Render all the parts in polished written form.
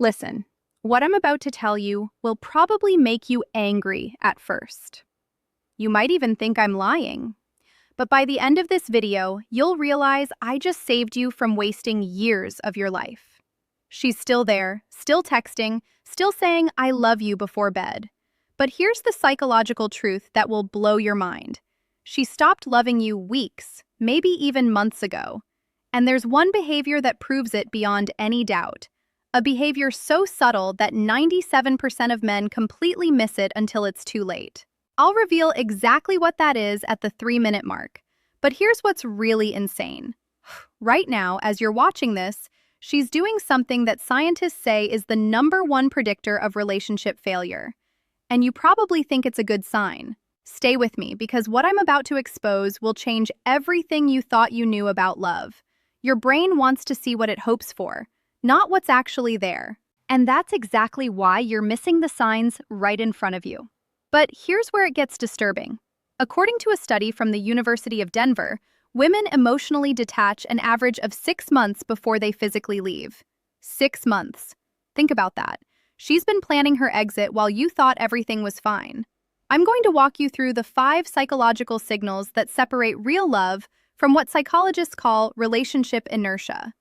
Listen, what I'm about to tell you will probably make you angry at first. You might even think I'm lying. But by the end of this video, you'll realize I just saved you from wasting years of your life. She's still there, still texting, still saying I love you before bed. But here's the psychological truth that will blow your mind. She stopped loving you weeks, maybe even months ago. And there's one behavior that proves it beyond any doubt. A behavior so subtle that 97% of men completely miss it until it's too late. I'll reveal exactly what that is at the 3-minute mark. But here's what's really insane. Right now, as you're watching this, she's doing something that scientists say is the #1 predictor of relationship failure. And you probably think it's a good sign. Stay with me, because what I'm about to expose will change everything you thought you knew about love. Your brain wants to see what it hopes for, not what's actually there. And that's exactly why you're missing the signs right in front of you. But here's where it gets disturbing. According to a study from the University of Denver, women emotionally detach an average of 6 months before they physically leave. 6 months. Think about that. She's been planning her exit while you thought everything was fine. I'm going to walk you through the 5 psychological signals that separate real love from what psychologists call relationship inertia.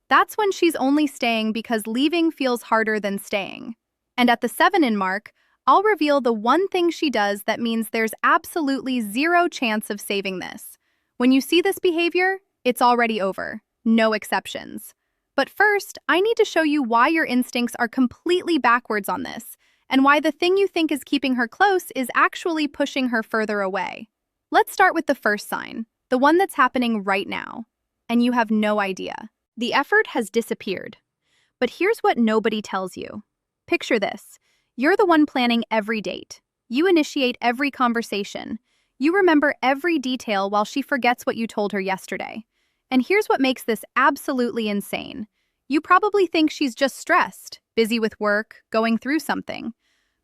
That's when she's only staying because leaving feels harder than staying. And at the 7-in mark, I'll reveal the one thing she does that means there's absolutely zero chance of saving this. When you see this behavior, it's already over. No exceptions. But first, I need to show you why your instincts are completely backwards on this, and why the thing you think is keeping her close is actually pushing her further away. Let's start with the first sign, the one that's happening right now. And you have no idea. The effort has disappeared. But here's what nobody tells you. Picture this. You're the one planning every date. You initiate every conversation. You remember every detail while she forgets what you told her yesterday. And here's what makes this absolutely insane. You probably think she's just stressed, busy with work, going through something.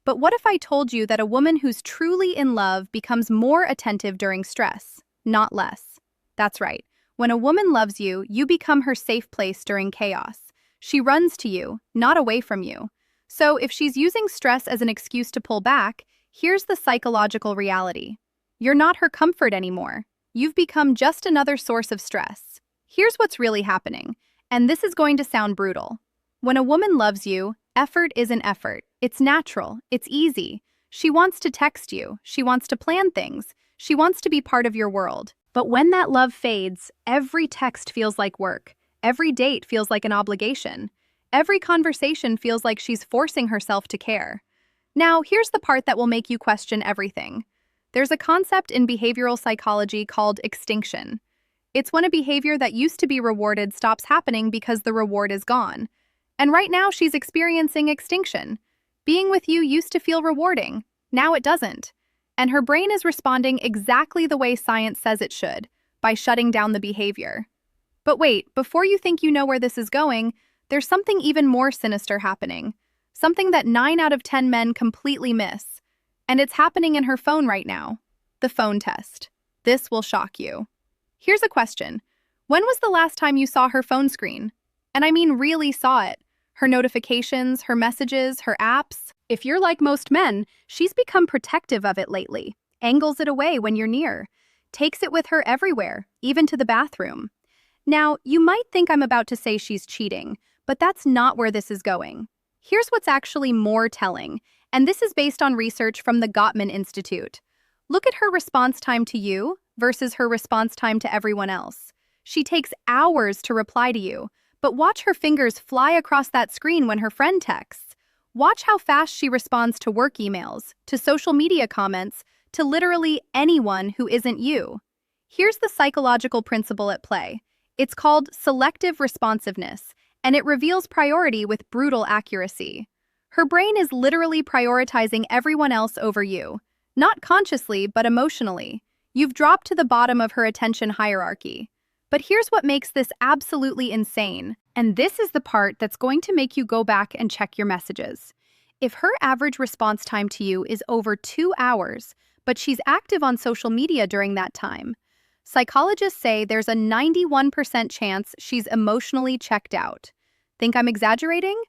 But what if I told you that a woman who's truly in love becomes more attentive during stress, not less? That's right. When a woman loves you, you become her safe place during chaos. She runs to you, not away from you. So if she's using stress as an excuse to pull back, here's the psychological reality. You're not her comfort anymore. You've become just another source of stress. Here's what's really happening, and this is going to sound brutal. When a woman loves you, effort isn't effort. It's natural. It's easy. She wants to text you. She wants to plan things. She wants to be part of your world. But when that love fades, every text feels like work. Every date feels like an obligation. Every conversation feels like she's forcing herself to care. Now, here's the part that will make you question everything. There's a concept in behavioral psychology called extinction. It's when a behavior that used to be rewarded stops happening because the reward is gone. And right now, she's experiencing extinction. Being with you used to feel rewarding. Now it doesn't. And her brain is responding exactly the way science says it should, by shutting down the behavior. But wait, before you think you know where this is going, there's something even more sinister happening. Something that 9 out of 10 men completely miss. And it's happening in her phone right now. The phone test. This will shock you. Here's a question. When was the last time you saw her phone screen? And I mean really saw it. Her notifications, her messages, her apps. If you're like most men, she's become protective of it lately. Angles it away when you're near. Takes it with her everywhere, even to the bathroom. Now, you might think I'm about to say she's cheating, but that's not where this is going. Here's what's actually more telling, and this is based on research from the Gottman Institute. Look at her response time to you versus her response time to everyone else. She takes hours to reply to you, but watch her fingers fly across that screen when her friend texts. Watch how fast she responds to work emails, to social media comments, to literally anyone who isn't you. Here's the psychological principle at play. It's called selective responsiveness, and it reveals priority with brutal accuracy. Her brain is literally prioritizing everyone else over you. Not consciously, but emotionally. You've dropped to the bottom of her attention hierarchy. But here's what makes this absolutely insane. And this is the part that's going to make you go back and check your messages. If her average response time to you is over 2 hours, but she's active on social media during that time, psychologists say there's a 91% chance she's emotionally checked out. Think I'm exaggerating?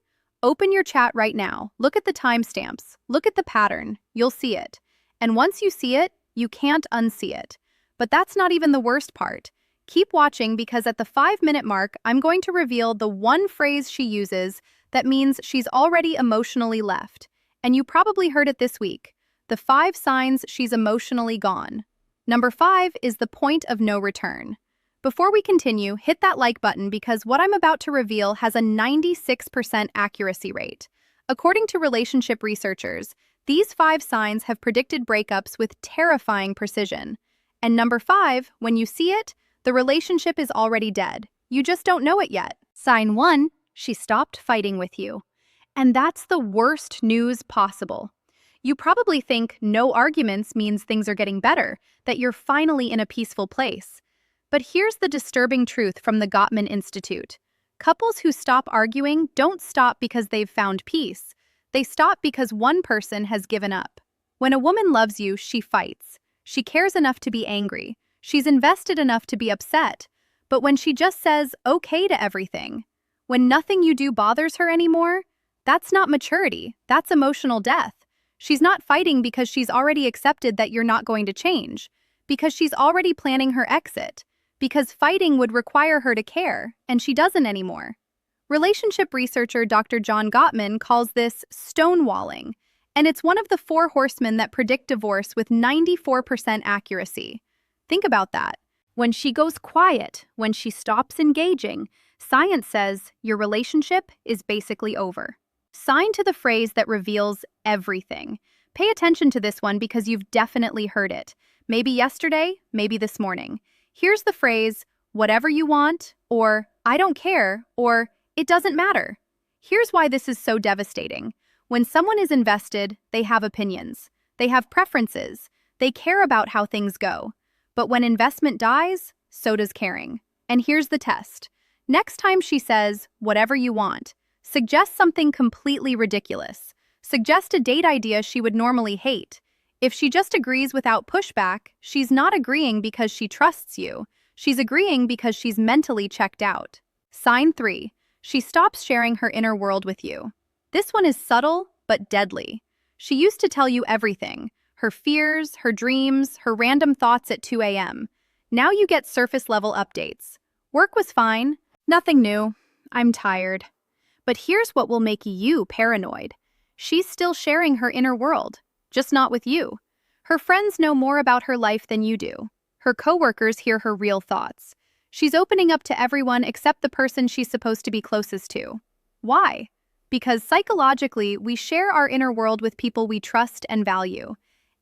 Open your chat right now. Look at the timestamps. Look at the pattern. You'll see it. And once you see it, you can't unsee it. But that's not even the worst part. Keep watching because at the 5-minute mark, I'm going to reveal the one phrase she uses that means she's already emotionally left. And you probably heard it this week. The 5 signs she's emotionally gone. Number 5 is the point of no return. Before we continue, hit that like button because what I'm about to reveal has a 96% accuracy rate. According to relationship researchers, these 5 signs have predicted breakups with terrifying precision. And number 5, when you see it, the relationship is already dead. You just don't know it yet. Sign 1, she stopped fighting with you. And that's the worst news possible. You probably think no arguments means things are getting better, that you're finally in a peaceful place. But here's the disturbing truth from the Gottman Institute. Couples who stop arguing don't stop because they've found peace. They stop because one person has given up. When a woman loves you, she fights. She cares enough to be angry. She's invested enough to be upset. But when she just says okay to everything, when nothing you do bothers her anymore, that's not maturity, that's emotional death. She's not fighting because she's already accepted that you're not going to change, because she's already planning her exit, because fighting would require her to care, and she doesn't anymore. Relationship researcher Dr. John Gottman calls this stonewalling, and it's one of the 4 horsemen that predict divorce with 94% accuracy. Think about that. When she goes quiet, when she stops engaging, science says your relationship is basically over. Sign to the phrase that reveals everything. Pay attention to this one because you've definitely heard it. Maybe yesterday, maybe this morning. Here's the phrase, whatever you want, or I don't care, or it doesn't matter. Here's why this is so devastating. When someone is invested, they have opinions. They have preferences. They care about how things go. But when investment dies, so does caring. And here's the test. Next time she says, whatever you want, suggest something completely ridiculous. Suggest a date idea she would normally hate. If she just agrees without pushback, she's not agreeing because she trusts you. She's agreeing because she's mentally checked out. Sign 3. She stops sharing her inner world with you. This one is subtle, but deadly. She used to tell you everything. Her fears, her dreams, her random thoughts at 2 a.m. Now you get surface-level updates. Work was fine. Nothing new. I'm tired. But here's what will make you paranoid. She's still sharing her inner world, just not with you. Her friends know more about her life than you do. Her coworkers hear her real thoughts. She's opening up to everyone except the person she's supposed to be closest to. Why? Because psychologically, we share our inner world with people we trust and value.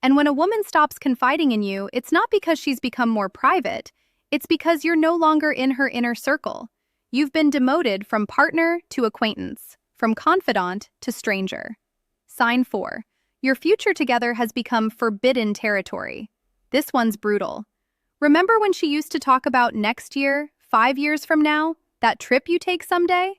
And when a woman stops confiding in you, it's not because she's become more private. It's because you're no longer in her inner circle. You've been demoted from partner to acquaintance, from confidant to stranger. Sign 4. Your future together has become forbidden territory. This one's brutal. Remember when she used to talk about next year, 5 years from now, that trip you take someday?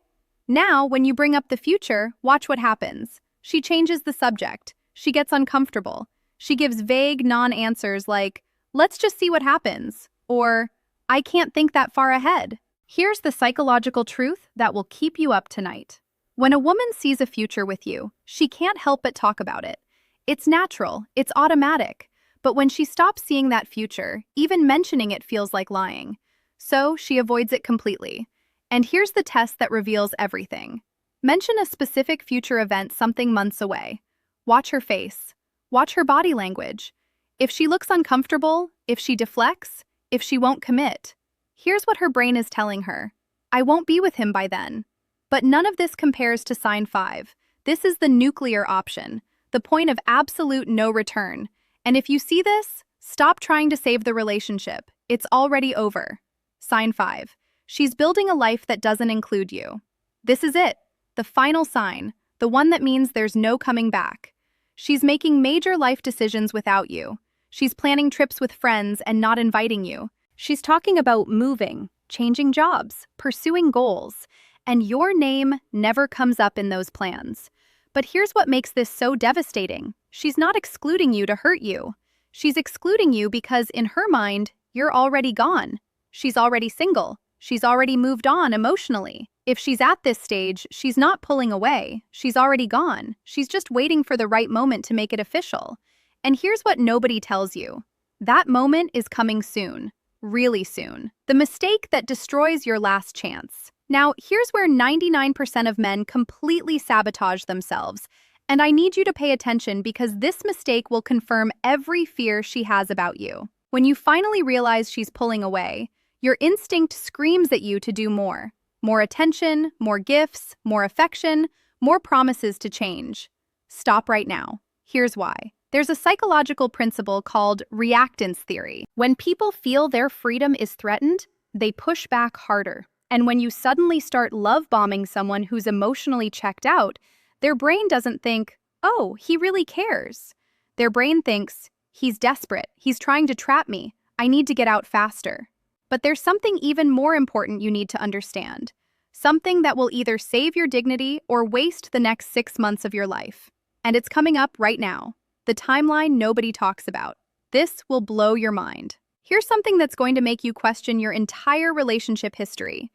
Now, when you bring up the future, watch what happens. She changes the subject. She gets uncomfortable. She gives vague non-answers like, let's just see what happens, or I can't think that far ahead. Here's the psychological truth that will keep you up tonight. When a woman sees a future with you, she can't help but talk about it. It's natural, it's automatic. But when she stops seeing that future, even mentioning it feels like lying. So she avoids it completely. And here's the test that reveals everything. Mention a specific future event something months away. Watch her face. Watch her body language. If she looks uncomfortable, if she deflects, if she won't commit. Here's what her brain is telling her. I won't be with him by then. But none of this compares to sign 5. This is the nuclear option, the point of absolute no return. And if you see this, stop trying to save the relationship. It's already over. Sign 5. She's building a life that doesn't include you. This is it, the final sign, the one that means there's no coming back. She's making major life decisions without you. She's planning trips with friends and not inviting you. She's talking about moving, changing jobs, pursuing goals, and your name never comes up in those plans. But here's what makes this so devastating. She's not excluding you to hurt you. She's excluding you because in her mind, you're already gone. She's already single. She's already moved on emotionally. If she's at this stage, she's not pulling away. She's already gone. She's just waiting for the right moment to make it official. And here's what nobody tells you. That moment is coming soon. Really soon. The mistake that destroys your last chance. Now, here's where 99% of men completely sabotage themselves. And I need you to pay attention because this mistake will confirm every fear she has about you. When you finally realize she's pulling away, your instinct screams at you to do more. More attention, more gifts, more affection, more promises to change. Stop right now. Here's why. There's a psychological principle called reactance theory. When people feel their freedom is threatened, they push back harder. And when you suddenly start love-bombing someone who's emotionally checked out, their brain doesn't think, oh, he really cares. Their brain thinks, he's desperate, he's trying to trap me, I need to get out faster. But there's something even more important you need to understand. Something that will either save your dignity or waste the next 6 months of your life. And it's coming up right now. The timeline nobody talks about. This will blow your mind. Here's something that's going to make you question your entire relationship history.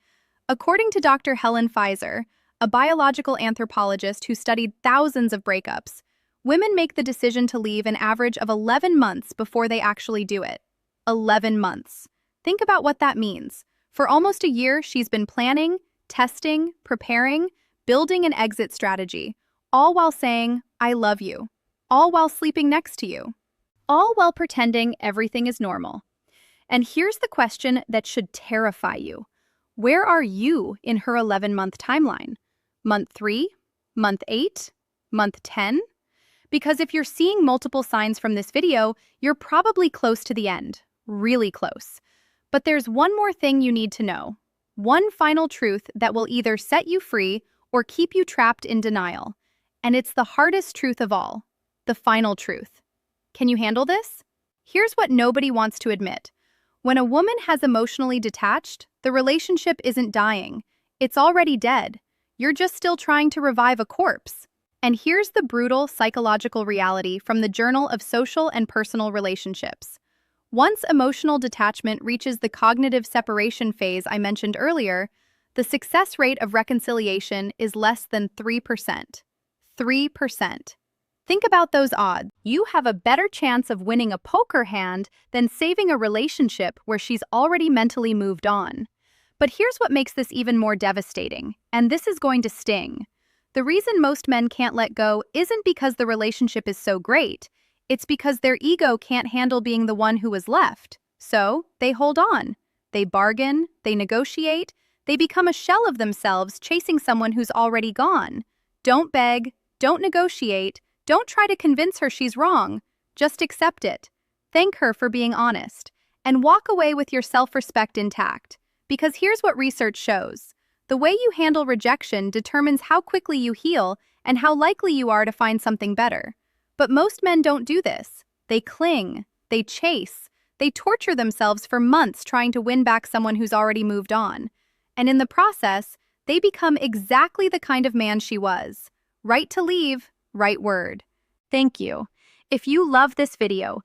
According to Dr. Helen Pfizer, a biological anthropologist who studied thousands of breakups, women make the decision to leave an average of 11 months before they actually do it. 11 months. Think about what that means. For almost a year, she's been planning, testing, preparing, building an exit strategy, all while saying, I love you, all while sleeping next to you, all while pretending everything is normal. And here's the question that should terrify you. Where are you in her 11-month timeline? Month 3? Month 8? Month 10? Because if you're seeing multiple signs from this video, you're probably close to the end, really close. But there's one more thing you need to know. One final truth that will either set you free or keep you trapped in denial. And it's the hardest truth of all. The final truth. Can you handle this? Here's what nobody wants to admit. When a woman has emotionally detached, the relationship isn't dying. It's already dead. You're just still trying to revive a corpse. And here's the brutal psychological reality from the Journal of Social and Personal Relationships. Once emotional detachment reaches the cognitive separation phase I mentioned earlier, the success rate of reconciliation is less than 3%. 3%. Think about those odds. You have a better chance of winning a poker hand than saving a relationship where she's already mentally moved on. But here's what makes this even more devastating, and this is going to sting. The reason most men can't let go isn't because the relationship is so great. It's because their ego can't handle being the one who was left. So, they hold on. They bargain, they negotiate, they become a shell of themselves chasing someone who's already gone. Don't beg, don't negotiate, don't try to convince her she's wrong. Just accept it. Thank her for being honest. And walk away with your self-respect intact. Because here's what research shows. The way you handle rejection determines how quickly you heal and how likely you are to find something better. But most men don't do this. They cling, they chase, they torture themselves for months trying to win back someone who's already moved on. And in the process, they become exactly the kind of man she was. Right to leave, right word. Thank you. If you love this video,